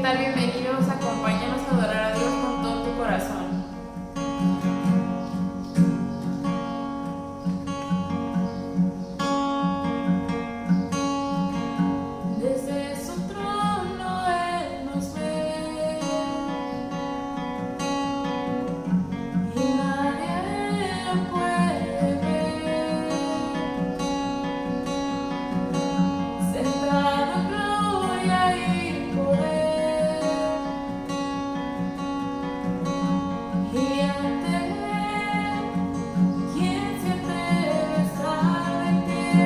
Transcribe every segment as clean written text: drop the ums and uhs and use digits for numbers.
tal? Bienvenidos, acompáñanos a adorar a Dios con todo tu corazón. Desde su trono Él nos ve y nadie lo puede ver. Sentado en gloria y poder, y ante Él, quien siempre está de pie.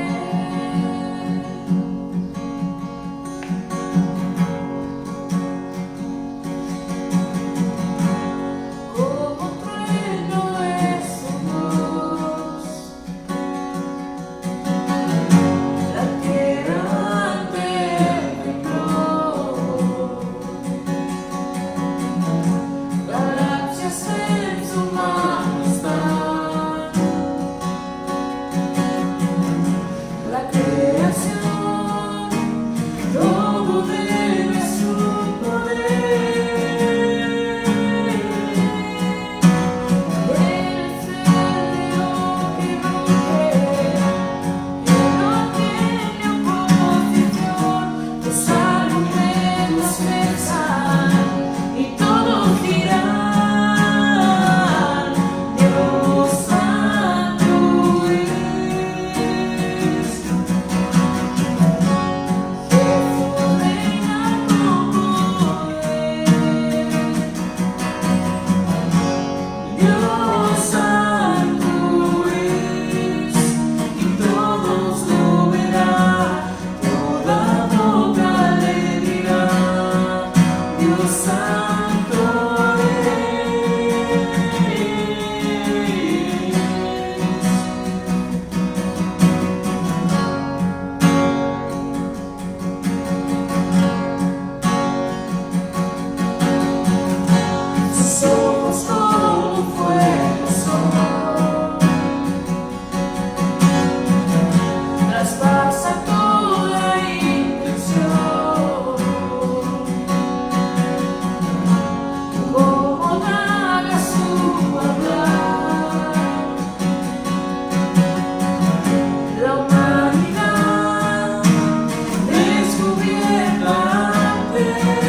Como trueno es su voz, la tierra ante Él tembló, galaxias en su majestad, la creación, todo debe su poder. Él es el león que ruge, Él no tiene oposición. Los argumentos cesan y todos dirán: Dios santo es. Jesús reina con poder. Dios santo es, y todos lo verán, toda boca le dirá: Dios santo es. Sus ojos como fuego son, traspasa toda intención, como daga su hablar. La humanidad descubierta ante Él.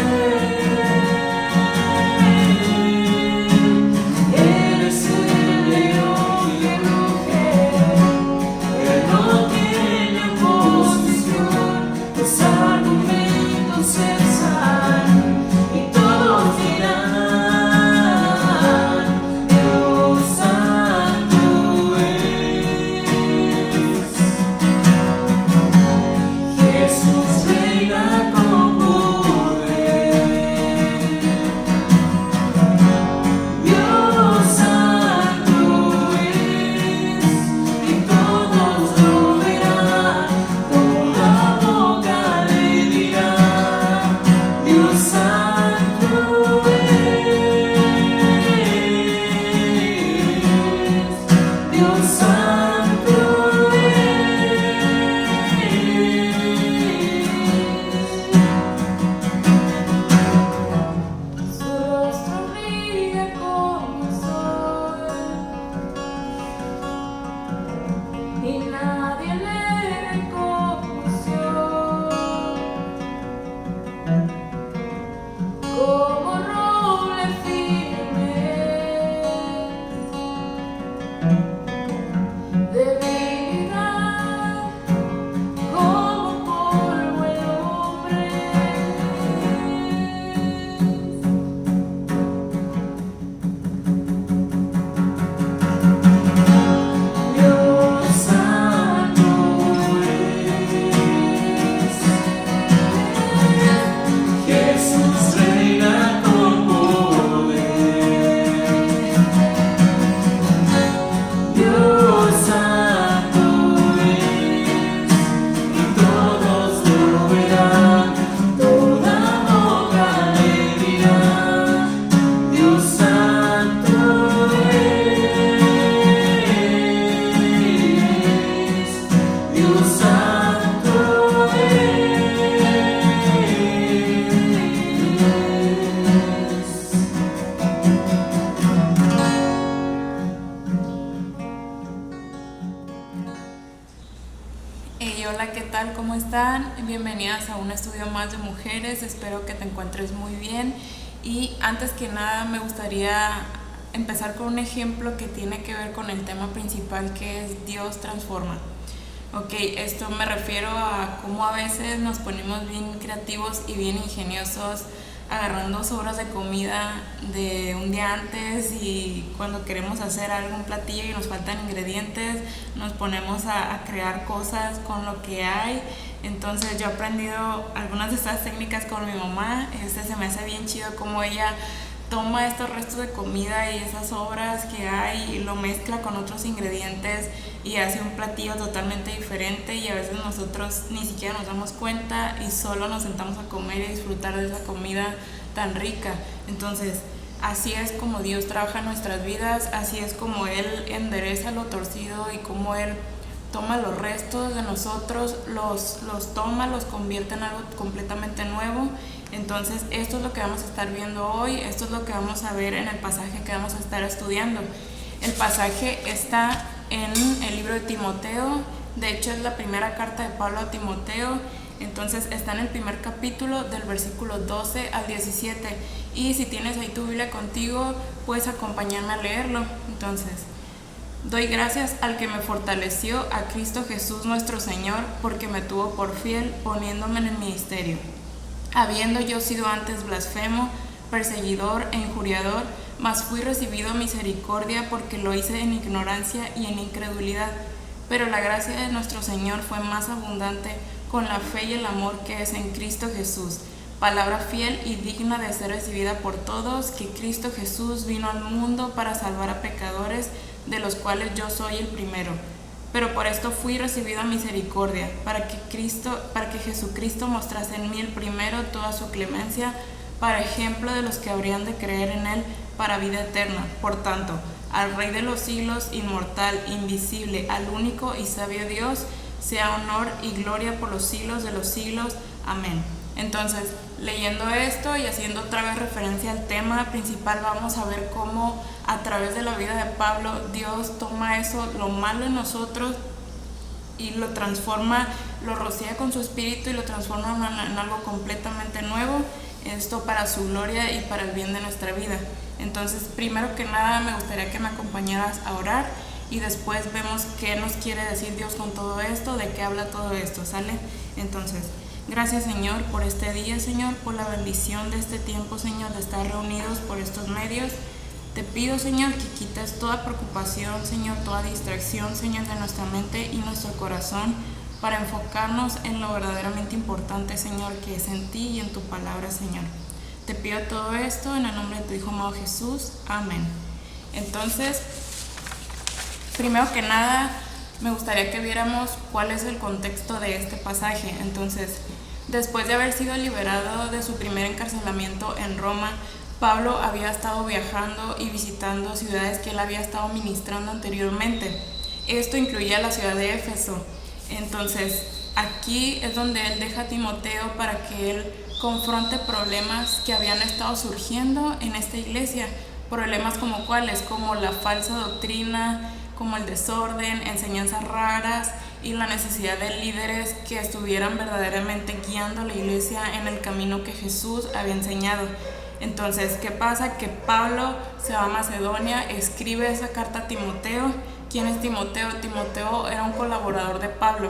Él es el león que ruge, Él no tiene oposición. Los argumentos cesan y todos dirán: Dios santo es. Jesús reina con poder. Dios santo es, y todos lo verán, toda boca le dirá: Dios santo es. Dios santo es. Su rostro brilla como el sol, y nadie le ve confusión. están? Bienvenidas a un estudio más de mujeres, espero que te encuentres muy bien y antes que nada me gustaría empezar con un ejemplo que tiene que ver con el tema principal que es Dios transforma. Ok, esto me refiero a cómo a veces nos ponemos bien creativos y bien ingeniosos agarrando sobras de comida de un día antes y cuando queremos hacer algún platillo y nos faltan ingredientes, nos ponemos a crear cosas con lo que hay. Entonces yo he aprendido algunas de estas técnicas con mi mamá. Se me hace bien chido cómo ella toma estos restos de comida y esas sobras que hay y lo mezcla con otros ingredientes y hace un platillo totalmente diferente, y a veces nosotros ni siquiera nos damos cuenta y solo nos sentamos a comer y disfrutar de esa comida tan rica. Entonces así es como Dios trabaja en nuestras vidas, así es como Él endereza lo torcido y como Él toma los restos de nosotros, los toma, los convierte en algo completamente nuevo. Entonces esto es lo que vamos a estar viendo hoy, esto es lo que vamos a ver en el pasaje que vamos a estar estudiando. El pasaje está en el libro de Timoteo, de hecho es la primera carta de Pablo a Timoteo, entonces está en el primer capítulo del versículo 12 al 17, y si tienes ahí tu Biblia contigo puedes acompañarme a leerlo. Entonces, doy gracias al que me fortaleció, a Cristo Jesús nuestro Señor, porque me tuvo por fiel poniéndome en el ministerio. Habiendo yo sido antes blasfemo, perseguidor e injuriador, mas fui recibido misericordia porque lo hice en ignorancia y en incredulidad. Pero la gracia de nuestro Señor fue más abundante con la fe y el amor que es en Cristo Jesús. Palabra fiel y digna de ser recibida por todos, que Cristo Jesús vino al mundo para salvar a pecadores, de los cuales yo soy el primero. Pero por esto fui recibido a misericordia, para que Jesucristo mostrase en mí el primero toda su clemencia, para ejemplo de los que habrían de creer en Él para vida eterna. Por tanto, al Rey de los siglos, inmortal, invisible, al único y sabio Dios, sea honor y gloria por los siglos de los siglos. Amén. Entonces, leyendo esto y haciendo otra vez referencia al tema principal, vamos a ver cómo a través de la vida de Pablo, Dios toma eso, lo malo en nosotros, y lo transforma, lo rocía con su espíritu y lo transforma en algo completamente nuevo, esto para su gloria y para el bien de nuestra vida. Entonces, primero que nada, me gustaría que me acompañaras a orar y después vemos qué nos quiere decir Dios con todo esto, de qué habla todo esto, ¿sale? Entonces, gracias, Señor, por este día, Señor, por la bendición de este tiempo, Señor, de estar reunidos por estos medios. Te pido, Señor, que quites toda preocupación, Señor, toda distracción, Señor, de nuestra mente y nuestro corazón, para enfocarnos en lo verdaderamente importante, Señor, que es en ti y en tu palabra, Señor. Te pido todo esto en el nombre de tu Hijo amado Jesús. Amén. Entonces, primero que nada, me gustaría que viéramos cuál es el contexto de este pasaje. Entonces, después de haber sido liberado de su primer encarcelamiento en Roma, Pablo había estado viajando y visitando ciudades que él había estado ministrando anteriormente. Esto incluía la ciudad de Éfeso. Entonces, aquí es donde él deja a Timoteo para que él confronte problemas que habían estado surgiendo en esta iglesia. Problemas como cuáles, como la falsa doctrina, como el desorden, enseñanzas raras y la necesidad de líderes que estuvieran verdaderamente guiando a la iglesia en el camino que Jesús había enseñado. Entonces, ¿qué pasa? Que Pablo se va a Macedonia, escribe esa carta a Timoteo. ¿Quién es Timoteo? Timoteo era un colaborador de Pablo.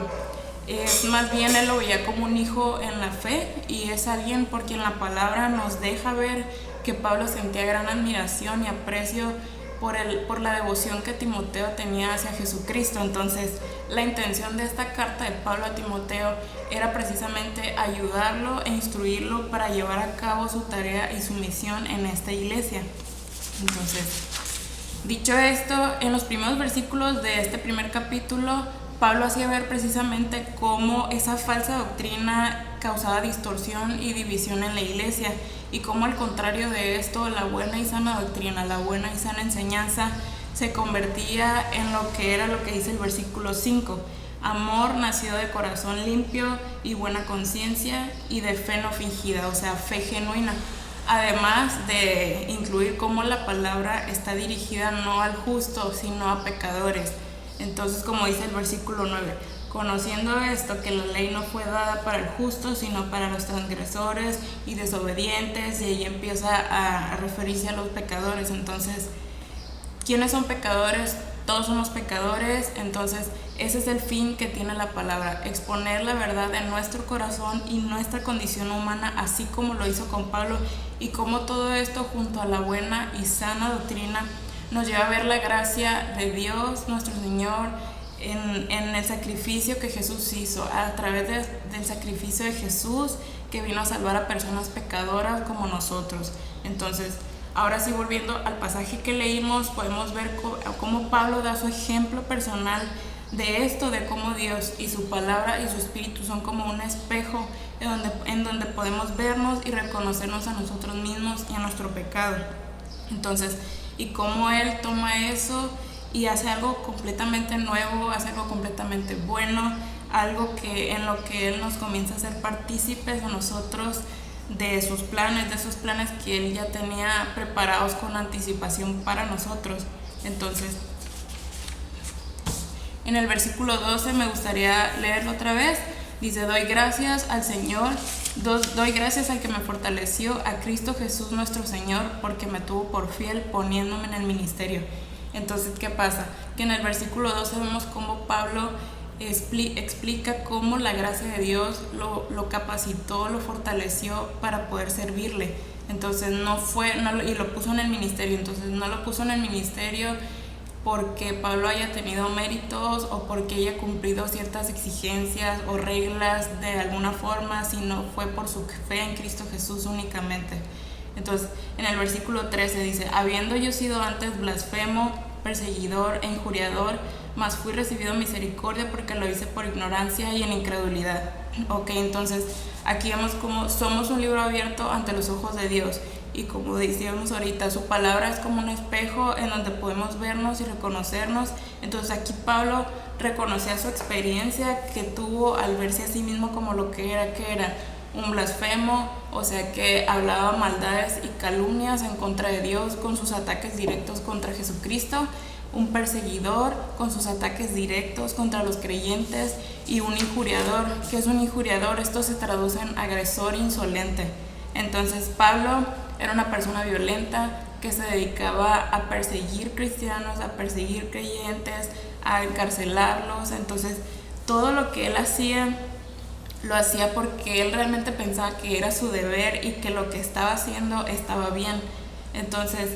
Más bien él lo veía como un hijo en la fe, y es alguien por quien la palabra nos deja ver que Pablo sentía gran admiración y aprecio por la devoción que Timoteo tenía hacia Jesucristo. Entonces, la intención de esta carta de Pablo a Timoteo era precisamente ayudarlo e instruirlo para llevar a cabo su tarea y su misión en esta iglesia. Entonces, dicho esto, en los primeros versículos de este primer capítulo, Pablo hacía ver precisamente cómo esa falsa doctrina causaba distorsión y división en la iglesia, y cómo al contrario de esto, la buena y sana doctrina, la buena y sana enseñanza se convertía en lo que dice el versículo 5: amor nacido de corazón limpio y buena conciencia y de fe no fingida, o sea, fe genuina. Además de incluir cómo la palabra está dirigida no al justo, sino a pecadores. Entonces, como dice el versículo 9, conociendo esto, que la ley no fue dada para el justo, sino para los transgresores y desobedientes, y ahí empieza a referirse a los pecadores. Entonces, ¿quiénes son pecadores? Todos somos pecadores. Entonces ese es el fin que tiene la palabra, exponer la verdad en nuestro corazón y nuestra condición humana, así como lo hizo con Pablo, y como todo esto junto a la buena y sana doctrina nos lleva a ver la gracia de Dios nuestro Señor en el sacrificio que Jesús hizo, a través del sacrificio de Jesús, que vino a salvar a personas pecadoras como nosotros. Entonces, ahora sí, volviendo al pasaje que leímos, podemos ver cómo Pablo da su ejemplo personal de esto, de cómo Dios y su palabra y su espíritu son como un espejo en donde podemos vernos y reconocernos a nosotros mismos y a nuestro pecado. Entonces, y cómo Él toma eso y hace algo completamente nuevo, hace algo completamente bueno, algo en lo que Él nos comienza a hacer partícipes a nosotros de esos planes que Él ya tenía preparados con anticipación para nosotros. Entonces, en el versículo 12 me gustaría leerlo otra vez. Dice: doy gracias al Señor, doy gracias al que me fortaleció, a Cristo Jesús nuestro Señor, porque me tuvo por fiel poniéndome en el ministerio. Entonces, ¿qué pasa? Que en el versículo 12 vemos cómo Pablo explica cómo la gracia de Dios lo capacitó, lo fortaleció para poder servirle. Entonces y lo puso en el ministerio. Entonces no lo puso en el ministerio porque Pablo haya tenido méritos o porque haya cumplido ciertas exigencias o reglas de alguna forma, sino fue por su fe en Cristo Jesús únicamente. Entonces, en el versículo 13 dice: habiendo yo sido antes blasfemo, perseguidor e injuriador, mas fui recibido misericordia porque lo hice por ignorancia y en incredulidad. Ok, entonces aquí vemos como somos un libro abierto ante los ojos de Dios, y como decíamos ahorita, su palabra es como un espejo en donde podemos vernos y reconocernos. Entonces aquí Pablo reconocía su experiencia que tuvo al verse a sí mismo como lo que era un blasfemo, o sea que hablaba maldades y calumnias en contra de Dios con sus ataques directos contra Jesucristo, un perseguidor con sus ataques directos contra los creyentes, y un injuriador. ¿Qué es un injuriador? Esto se traduce en agresor insolente. Entonces Pablo era una persona violenta que se dedicaba a perseguir cristianos, a perseguir creyentes, a encarcelarlos. Entonces todo lo que él hacía, lo hacía porque él realmente pensaba que era su deber y que lo que estaba haciendo estaba bien. Entonces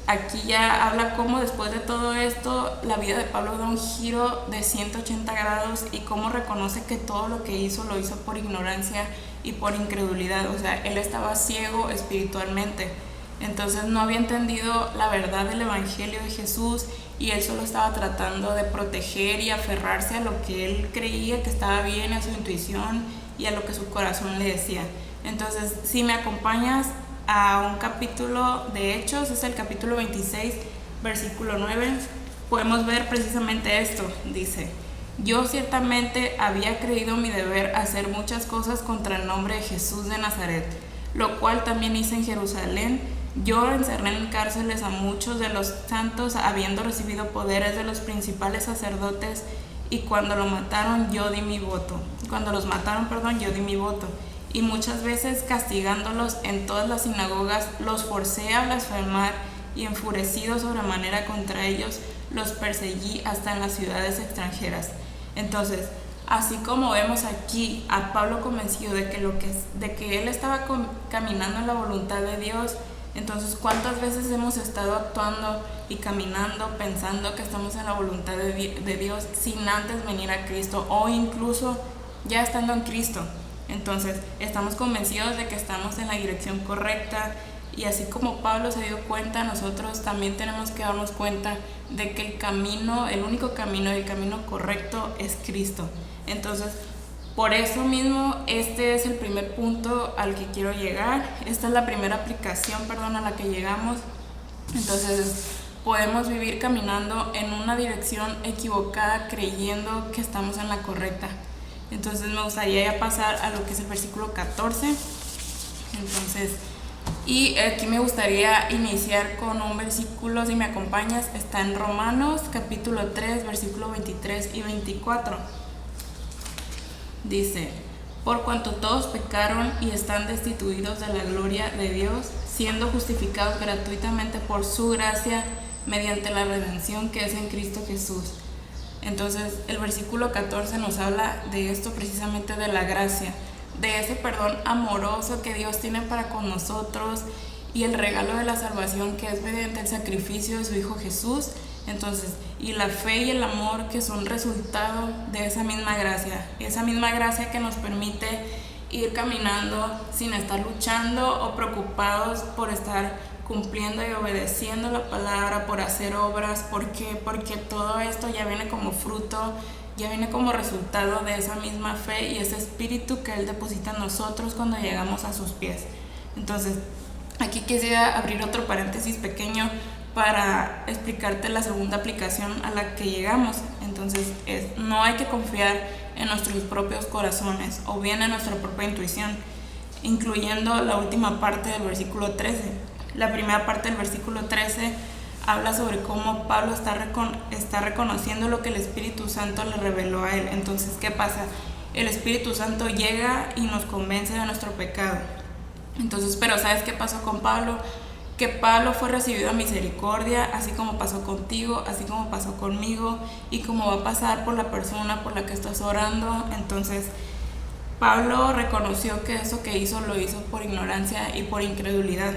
aquí ya habla cómo después de todo esto la vida de Pablo da un giro de 180 grados y cómo reconoce que todo lo que hizo lo hizo por ignorancia y por incredulidad. O sea, él estaba ciego espiritualmente. Entonces no había entendido la verdad del evangelio de Jesús, y él solo estaba tratando de proteger y aferrarse a lo que él creía que estaba bien, a su intuición y a lo que su corazón le decía. Entonces, si me acompañas a un capítulo de Hechos, es el capítulo 26, versículo 9, podemos ver precisamente esto. Dice: yo ciertamente había creído mi deber hacer muchas cosas contra el nombre de Jesús de Nazaret, lo cual también hice en Jerusalén. Yo encerré en cárceles a muchos de los santos, habiendo recibido poderes de los principales sacerdotes, y cuando los mataron, yo di mi voto. Y muchas veces, castigándolos en todas las sinagogas, los forcé a blasfemar, y enfurecido sobremanera contra ellos, los perseguí hasta en las ciudades extranjeras. Entonces, así como vemos aquí a Pablo convencido de que él estaba caminando en la voluntad de Dios, entonces ¿cuántas veces hemos estado actuando y caminando pensando que estamos en la voluntad de Dios sin antes venir a Cristo, o incluso ya estando en Cristo? Entonces estamos convencidos de que estamos en la dirección correcta, y así como Pablo se dio cuenta, nosotros también tenemos que darnos cuenta de que el único camino, el camino correcto es Cristo. Entonces, por eso mismo, este es el primer punto al que quiero llegar. Esta es la primera aplicación, a la que llegamos. Entonces, podemos vivir caminando en una dirección equivocada, creyendo que estamos en la correcta. Entonces, me gustaría ya pasar a lo que es el versículo 14. Entonces, y aquí me gustaría iniciar con un versículo, si me acompañas, está en Romanos capítulo 3, versículo 23 y 24. Dice, por cuanto todos pecaron y están destituidos de la gloria de Dios, siendo justificados gratuitamente por su gracia mediante la redención que es en Cristo Jesús. Entonces el versículo 14 nos habla de esto, precisamente de la gracia, de ese perdón amoroso que Dios tiene para con nosotros y el regalo de la salvación que es mediante el sacrificio de su Hijo Jesús. Entonces, y la fe y el amor que son resultado de esa misma gracia que nos permite ir caminando sin estar luchando o preocupados por estar cumpliendo y obedeciendo la palabra, por hacer obras. ¿Por qué? Porque todo esto ya viene como fruto, ya viene como resultado de esa misma fe y ese espíritu que Él deposita en nosotros cuando llegamos a sus pies. Entonces, aquí quisiera abrir otro paréntesis pequeño para explicarte la segunda aplicación a la que llegamos. Entonces, no hay que confiar en nuestros propios corazones o bien en nuestra propia intuición, incluyendo la última parte del versículo 13. La primera parte del versículo 13 habla sobre cómo Pablo está reconociendo lo que el Espíritu Santo le reveló a él. Entonces, ¿qué pasa? El Espíritu Santo llega y nos convence de nuestro pecado. Entonces, pero ¿sabes qué pasó con Pablo? Que Pablo fue recibido a misericordia, así como pasó contigo, así como pasó conmigo y como va a pasar por la persona por la que estás orando. Entonces, Pablo reconoció que eso que hizo lo hizo por ignorancia y por incredulidad,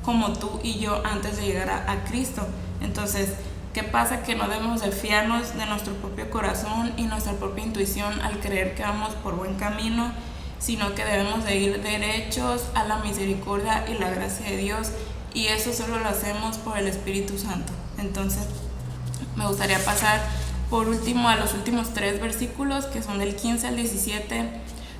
como tú y yo antes de llegar a Cristo. Entonces, ¿qué pasa? Que no debemos de fiarnos de nuestro propio corazón y nuestra propia intuición al creer que vamos por buen camino, sino que debemos de ir derechos a la misericordia y la gracia de Dios, y eso solo lo hacemos por el Espíritu Santo. Entonces, me gustaría pasar por último a los últimos 3 versículos, que son del 15 al 17.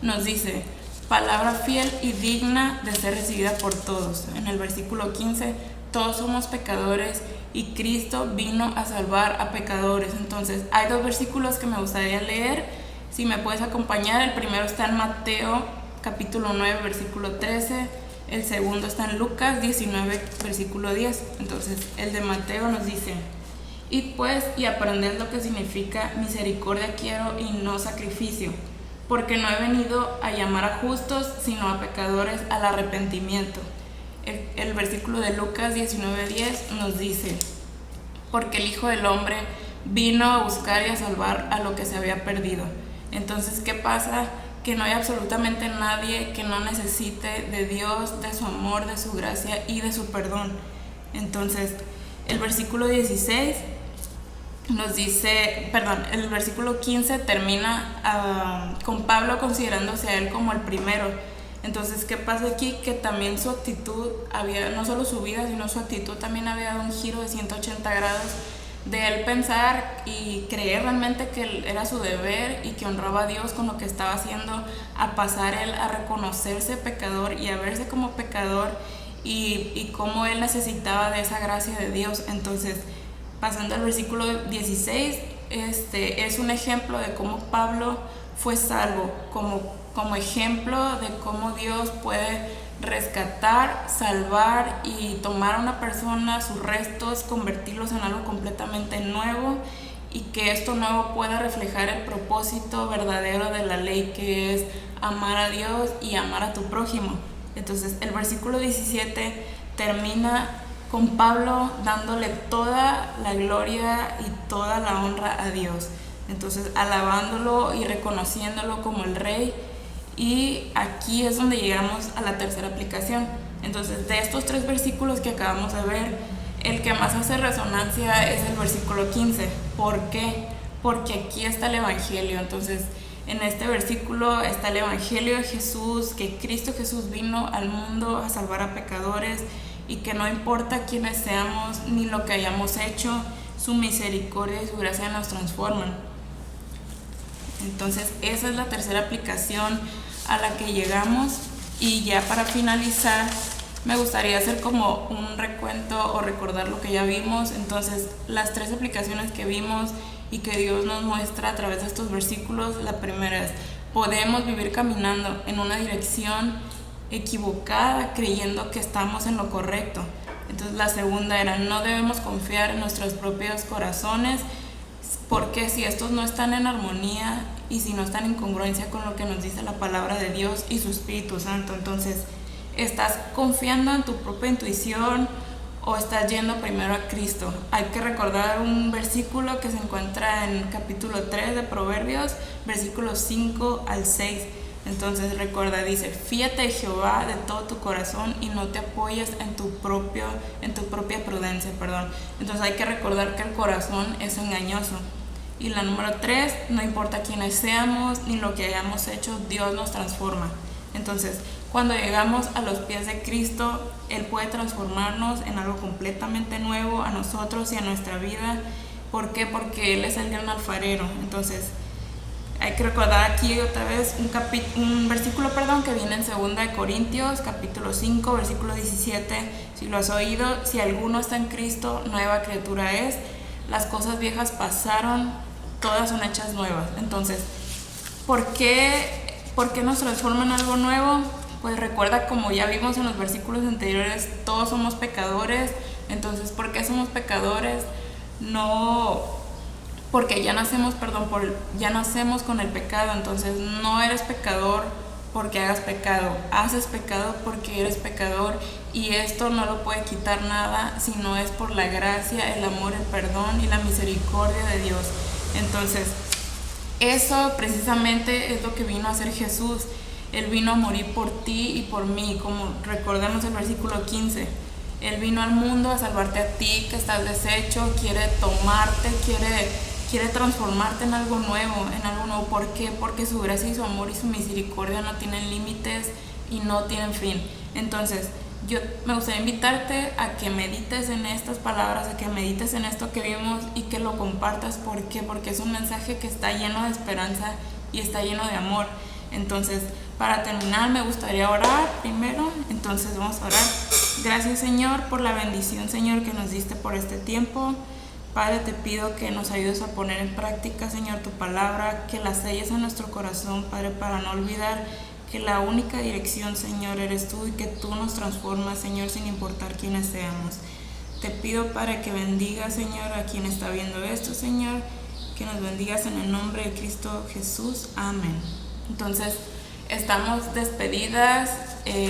Nos dice, palabra fiel y digna de ser recibida por todos. En el versículo 15, todos somos pecadores y Cristo vino a salvar a pecadores. Entonces, hay 2 versículos que me gustaría leer. Si me puedes acompañar, el primero está en Mateo capítulo 9, versículo 13. El segundo está en Lucas 19, versículo 10. Entonces, el de Mateo nos dice, id pues y aprended lo que significa misericordia quiero y no sacrificio, porque no he venido a llamar a justos, sino a pecadores al arrepentimiento. El versículo de Lucas 19:10 nos dice, porque el Hijo del Hombre vino a buscar y a salvar a lo que se había perdido. Entonces, ¿qué pasa? Que no hay absolutamente nadie que no necesite de Dios, de su amor, de su gracia y de su perdón. Entonces, el versículo 16 nos dice, el versículo 15 termina con Pablo considerándose a él como el primero. Entonces, ¿qué pasa aquí? Que también su actitud, no solo su vida, sino su actitud también había dado un giro de 180 grados, de él pensar y creer realmente que era su deber y que honraba a Dios con lo que estaba haciendo, a pasar él a reconocerse pecador y a verse como pecador y cómo él necesitaba de esa gracia de Dios. Entonces, pasando al versículo 16, es un ejemplo de cómo Pablo fue salvo, como ejemplo de cómo Dios puede rescatar, salvar y tomar a una persona, sus restos, convertirlos en algo completamente nuevo, y que esto nuevo pueda reflejar el propósito verdadero de la ley, que es amar a Dios y amar a tu prójimo. Entonces, el versículo 17 termina con Pablo dándole toda la gloria y toda la honra a Dios. Entonces, alabándolo y reconociéndolo como el Rey. Y aquí es donde llegamos a la tercera aplicación. Entonces, de estos 3 versículos que acabamos de ver, el que más hace resonancia es el versículo 15. ¿Por qué? Porque aquí está el Evangelio. Entonces, en este versículo está el Evangelio de Jesús, que Cristo Jesús vino al mundo a salvar a pecadores, y que no importa quiénes seamos ni lo que hayamos hecho, su misericordia y su gracia nos transforman. Entonces, esa es la tercera aplicación a la que llegamos. Y ya para finalizar, me gustaría hacer como un recuento o recordar lo que ya vimos. Entonces, las 3 aplicaciones que vimos y que Dios nos muestra a través de estos versículos, la primera es, podemos vivir caminando en una dirección equivocada creyendo que estamos en lo correcto. Entonces, la segunda era, no debemos confiar en nuestros propios corazones, Porque si estos no están en armonía y si no están en congruencia con lo que nos dice la palabra de Dios y su Espíritu Santo, entonces estás confiando en tu propia intuición o estás yendo primero a Cristo. Hay que recordar un versículo que se encuentra en capítulo 3 de Proverbios, versículos 5 al 6. Entonces recuerda, dice, fíate de Jehová de todo tu corazón y no te apoyes en tu propia prudencia, Entonces hay que recordar que el corazón es engañoso. Y la número 3, no importa quiénes seamos ni lo que hayamos hecho, Dios nos transforma. Entonces, cuando llegamos a los pies de Cristo, Él puede transformarnos en algo completamente nuevo a nosotros y a nuestra vida. ¿Por qué? Porque Él es el gran alfarero. Entonces, hay que recordar aquí otra vez un versículo que viene en 2 Corintios, capítulo 5, versículo 17. Si lo has oído, si alguno está en Cristo, nueva criatura es. Las cosas viejas pasaron, todas son hechas nuevas. Entonces, ¿por qué nos transforma en algo nuevo? Pues recuerda, como ya vimos en los versículos anteriores, todos somos pecadores. Entonces, ¿por qué somos pecadores? No, porque ya nacemos con el pecado. Entonces, no eres pecador porque hagas pecado, haces pecado porque eres pecador, y esto no lo puede quitar nada, sino es por la gracia, el amor, el perdón y la misericordia de Dios. Entonces, eso precisamente es lo que vino a hacer Jesús. Él vino a morir por ti y por mí, como recordemos el versículo 15. Él vino al mundo a salvarte a ti, que estás deshecho, quiere tomarte, quiere transformarte en algo nuevo. ¿Por qué? Porque su gracia y su amor y su misericordia no tienen límites y no tienen fin. Entonces, yo me gustaría invitarte a que medites en estas palabras, a que medites en esto que vimos y que lo compartas. ¿Por qué? Porque es un mensaje que está lleno de esperanza y está lleno de amor. Entonces, para terminar, me gustaría orar primero. Entonces, vamos a orar. Gracias, Señor, por la bendición, Señor, que nos diste por este tiempo. Padre, te pido que nos ayudes a poner en práctica, Señor, tu palabra, que la selles en nuestro corazón, Padre, para no olvidar que la única dirección, Señor, eres tú, y que tú nos transformas, Señor, sin importar quiénes seamos. Te pido, Padre, que bendigas, Señor, a quien está viendo esto, Señor, que nos bendigas en el nombre de Cristo Jesús. Amén. Entonces, estamos despedidas.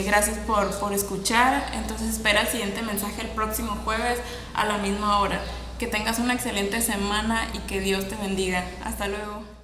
Gracias por escuchar. Entonces, espera el siguiente mensaje el próximo jueves a la misma hora. Que tengas una excelente semana y que Dios te bendiga. Hasta luego.